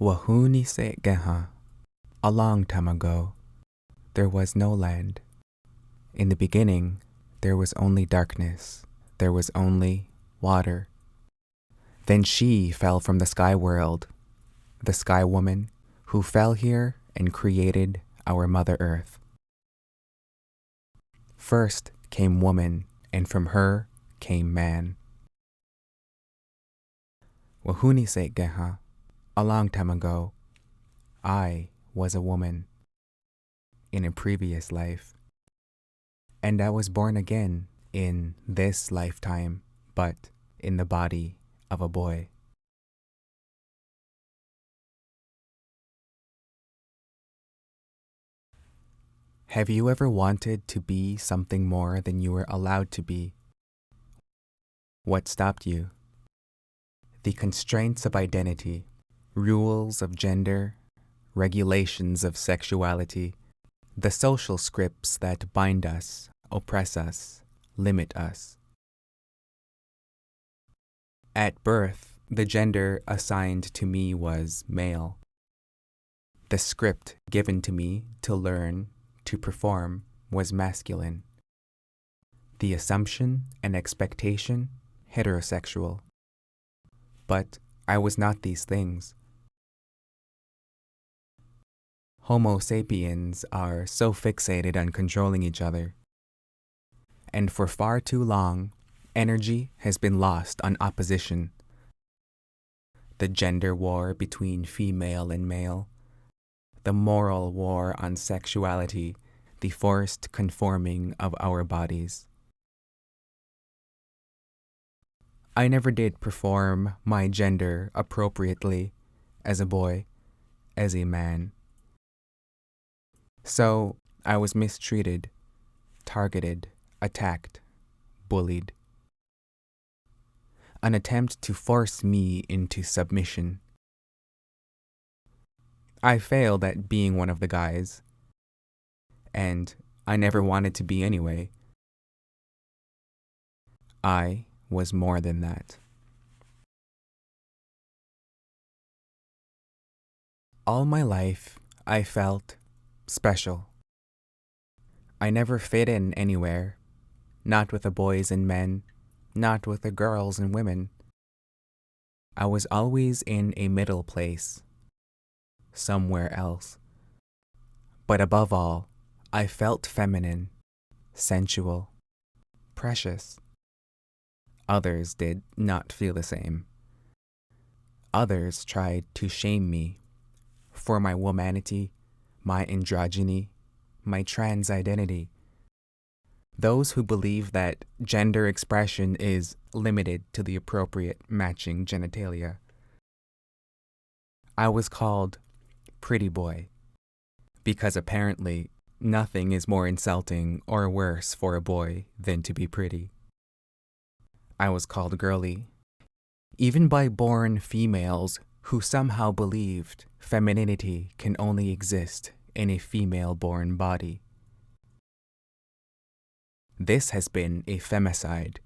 Wahuni se geha. A long time ago, there was no land. In the beginning, there was only darkness. There was only water. Then she fell from the sky world, the sky woman who fell here and created our Mother Earth. First came woman, and from her came man. Wahuni se geha. A long time ago, I was a woman in a previous life, and I was born again in this lifetime, but in the body of a boy. Have you ever wanted to be something more than you were allowed to be? What stopped you? The constraints of identity, rules of gender, regulations of sexuality, the social scripts that bind us, oppress us, limit us. At birth, the gender assigned to me was male. The script given to me to learn, to perform, was masculine. The assumption and expectation, heterosexual. But I was not these things. Homo sapiens are so fixated on controlling each other. And for far too long, energy has been lost on opposition. The gender war between female and male, the moral war on sexuality, the forced conforming of our bodies. I never did perform my gender appropriately as a boy, as a man. So I was mistreated, targeted, attacked, bullied. An attempt to force me into submission. I failed at being one of the guys, and I never wanted to be anyway. I was more than that. All my life, I felt special. I never fit in anywhere, not with the boys and men, not with the girls and women. I was always in a middle place, somewhere else. But above all, I felt feminine, sensual, precious. Others did not feel the same. Others tried to shame me for my womanity, my androgyny, my trans identity. Those who believe that gender expression is limited to the appropriate matching genitalia. I was called pretty boy because apparently nothing is more insulting or worse for a boy than to be pretty. I was called girly, even by born females who somehow believed femininity can only exist in a female-born body. This has been a femicide,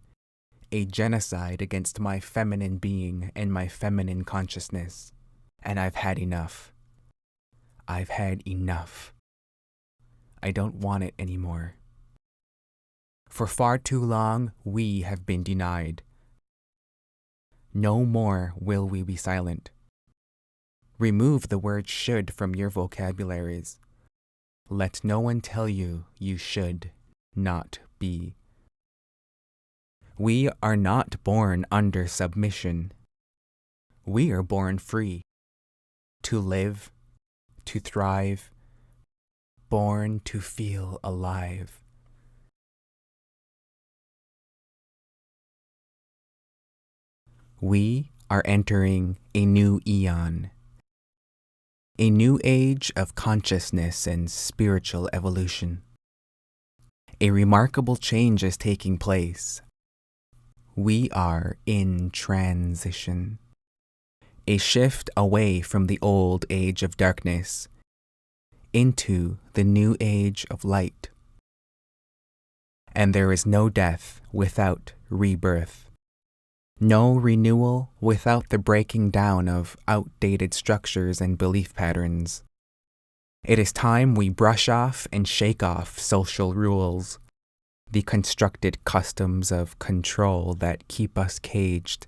a genocide against my feminine being and my feminine consciousness, and I've had enough. I've had enough. I don't want it anymore. For far too long, we have been denied. No more will we be silent. Remove the word should from your vocabularies. Let no one tell you you should not be. We are not born under submission. We are born free, to live, to thrive, born to feel alive. We are entering a new eon, a new age of consciousness and spiritual evolution. A remarkable change is taking place. We are in transition. A shift away from the old age of darkness into the new age of light. And there is no death without rebirth. No renewal without the breaking down of outdated structures and belief patterns. It is time we brush off and shake off social rules, the constructed customs of control that keep us caged.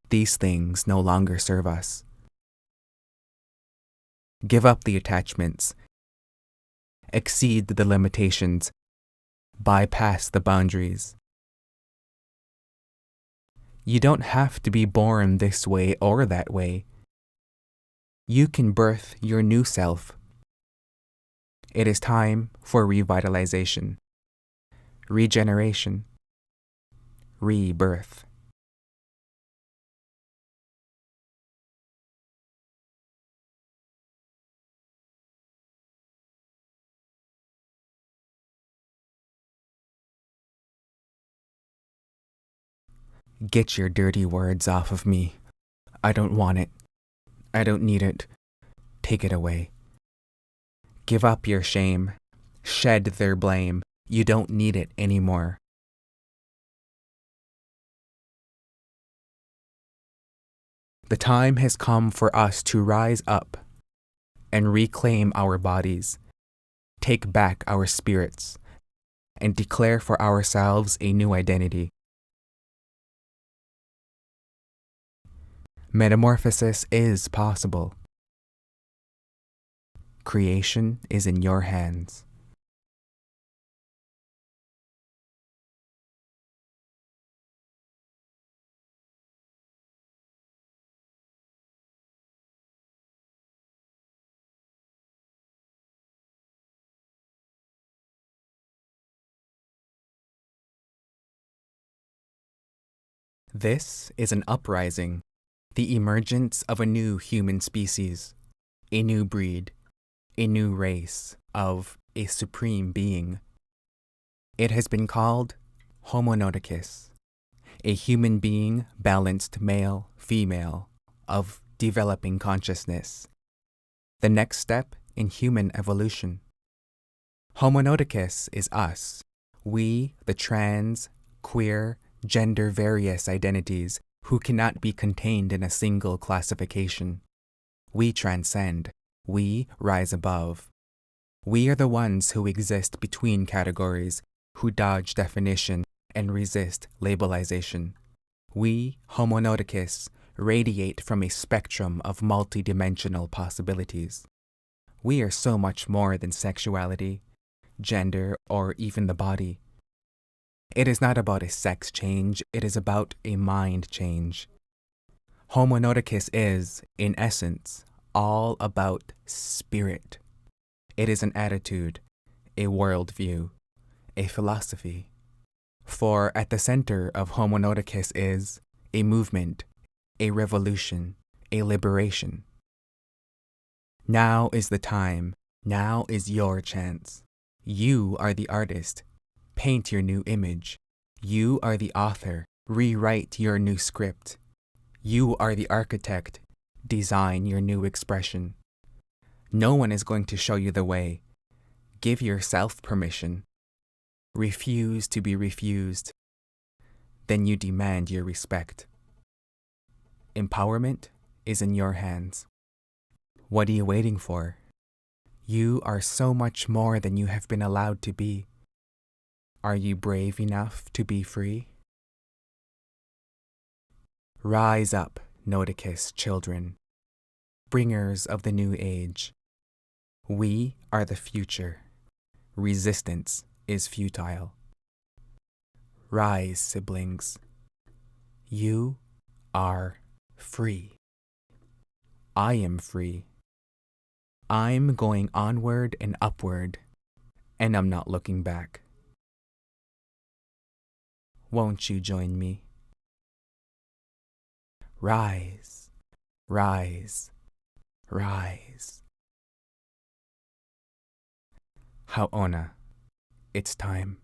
These things no longer serve us. Give up the attachments. Exceed the limitations. Bypass the boundaries. You don't have to be born this way or that way. You can birth your new self. It is time for revitalization, regeneration, rebirth. Get your dirty words off of me. I don't want it. I don't need it. Take it away. Give up your shame. Shed their blame. You don't need it anymore. The time has come for us to rise up and reclaim our bodies, take back our spirits, and declare for ourselves a new identity. Metamorphosis is possible. Creation is in your hands. This is an uprising, the emergence of a new human species, a new breed, a new race of a supreme being. It has been called Homo Noeticus, a human being balanced male, female, of developing consciousness, the next step in human evolution. Homo Noeticus is us, we, the trans, queer, gender various identities who cannot be contained in a single classification. We transcend. We rise above. We are the ones who exist between categories, who dodge definition and resist labelization. We, Homo Noeticus, radiate from a spectrum of multidimensional possibilities. We are so much more than sexuality, gender, or even the body. It is not about a sex change, it is about a mind change. Homo Noeticus is, in essence, all about spirit. It is an attitude, a worldview, a philosophy. For at the center of Homo Noeticus is a movement, a revolution, a liberation. Now is the time. Now is your chance. You are the artist. Paint your new image. You are the author. Rewrite your new script. You are the architect. Design your new expression. No one is going to show you the way. Give yourself permission. Refuse to be refused. Then you demand your respect. Empowerment is in your hands. What are you waiting for? You are so much more than you have been allowed to be. Are you brave enough to be free? Rise up, Noeticus children, bringers of the new age. We are the future. Resistance is futile. Rise, siblings. You are free. I am free. I'm going onward and upward, and I'm not looking back. Won't you join me? Rise, rise, rise. Haona, it's time.